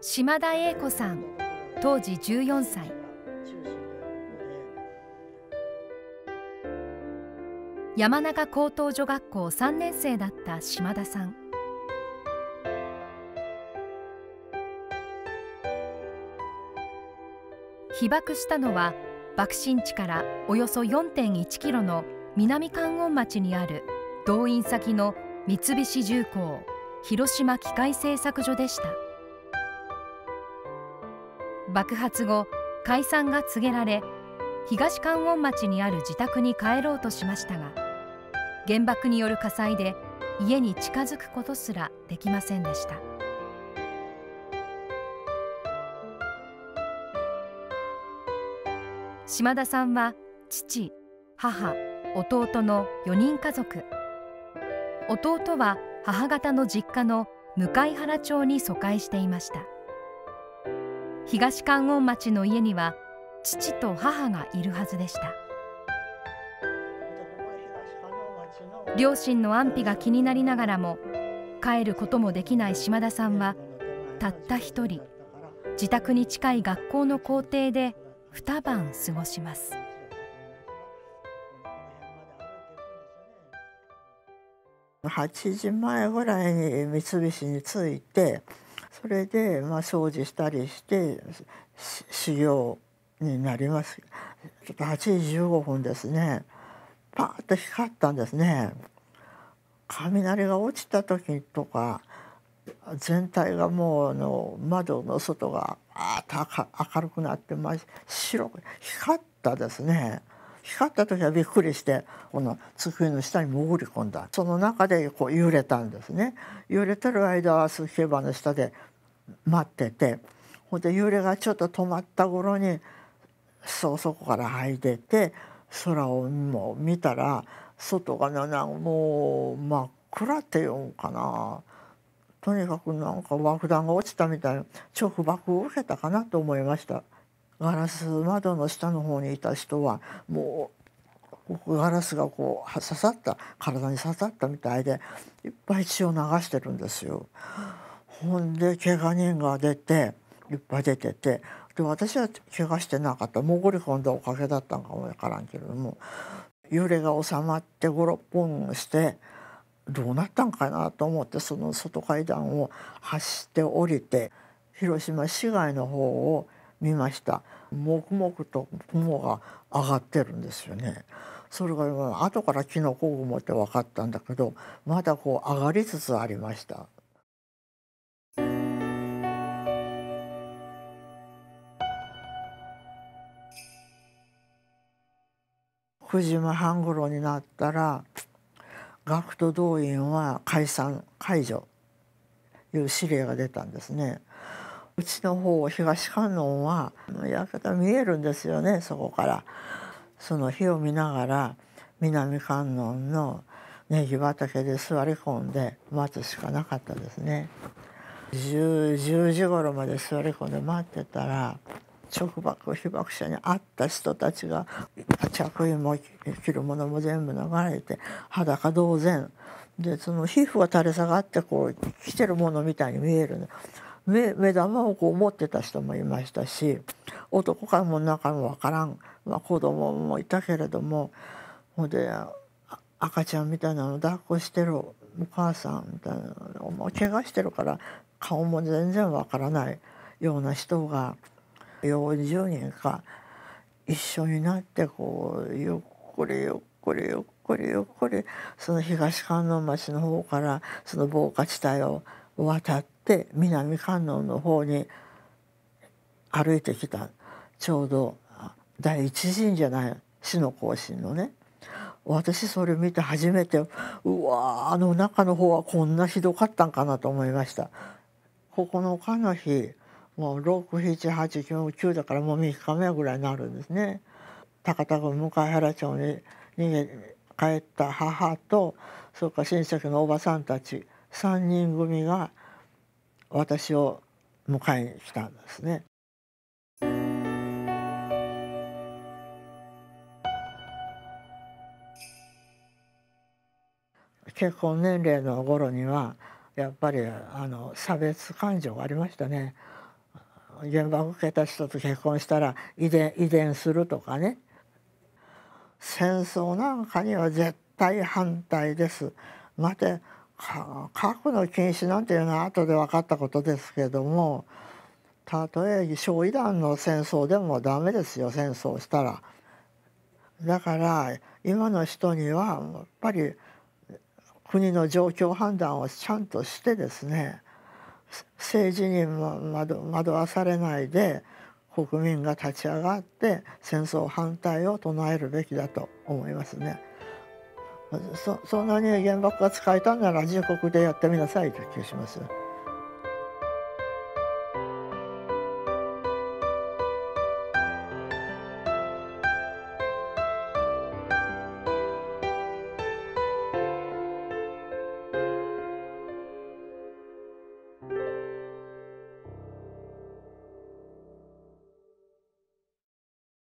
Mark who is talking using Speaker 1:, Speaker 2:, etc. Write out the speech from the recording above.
Speaker 1: 島田英子さん、当時14歳。山中高等女学校3年生だった島田さん。被爆したのは爆心地からおよそ 4.1 キロの南関音町にある動員先の三菱重工広島機械製作所でした。爆発後、解散が告げられ、東関音町にある自宅に帰ろうとしましたが、原爆による火災で家に近づくことすらできませんでした。島田さんは父、母、弟の4人家族。弟は母方の実家の向原町に疎開していました。東関音町の家には父と母がいるはずでした。両親の安否が気になりながらも帰ることもできない島田さんは、たった一人自宅に近い学校の校庭で2晩過ごします。
Speaker 2: 8時前ぐらいに三菱に着いて、それで掃除したりして修行になります。ちょっと8時15分ですね、パーッと光ったんですね。雷が落ちた時とか全体がもう窓の外があーっと明るくなって白く光ったですね。光った時はびっくりして、この机の下に潜り込んだ。その中でこう揺れたんですね。揺れてる間はスケバの下で待ってて、ほんで揺れがちょっと止まった頃にそこから這い出て、空をもう見たら外がもう真っ暗っていうんかな、とにかく爆弾が落ちたみたいな直爆を受けたかなと思いました。ガラス窓の下の方にいた人はもうガラスがこう体に刺さったみたいでいっぱい血を流してるんですよ。ほんで怪我人がいっぱい出てて、で私は怪我してなかった、潜り込んだおかげだったんかもわからんけれども、揺れが収まって5、6分してどうなったんかなと思って、その外階段を走って降りて広島市街の方を見ました。もくもくと雲が上がってるんですよね。それが後からキノコ雲って分かったんだけど、まだこう上がりつつありました。9時半頃になったら学徒動員は解除いう指令が出たんですね。うちの方東観音は館見えるんですよね。そこからその火を見ながら南観音のネギ畑で座り込んで待つしかなかったですね。10時頃まで座り込んで待ってたら、直爆被爆者に会った人たちが着衣も着るものも全部流れて裸同然で、その皮膚が垂れ下がってこう着てるものみたいに見える。目玉をこう持ってた人もいましたし、男かも中もわからん、子供もいたけれども、ほんで赤ちゃんみたいなの抱っこしてるお母さんみたいなの、もう怪我してるから顔も全然わからないような人が40人か一緒になってこうゆっくりゆっくりゆっくりゆっくりその東観音町の方からその防火地帯を渡って南観音の方に歩いてきた。ちょうど第一神社ない死の行進のね。私それ見て初めて、うわ中の方はこんなひどかったんかなと思いました。9日の日もう6、7、8、9、9だからもう3日目ぐらいになるんですね。高田郡向原町に逃げ帰った母と、それから親戚のおばさんたち3人組が私を迎えに来たんですね。結婚年齢の頃にはやっぱり差別感情がありましたね。原爆受けた人と結婚したら遺伝するとかね、戦争なんかには絶対反対です。また核の禁止なんていうのは後で分かったことですけども、たとえ焼夷弾の戦争でもダメですよ、戦争したら。だから今の人にはやっぱり国の状況判断をちゃんとしてですね、政治に惑わされないで国民が立ち上がって戦争反対を唱えるべきだと思いますね。そんなに原爆が使えたんなら自国でやってみなさいという気がします。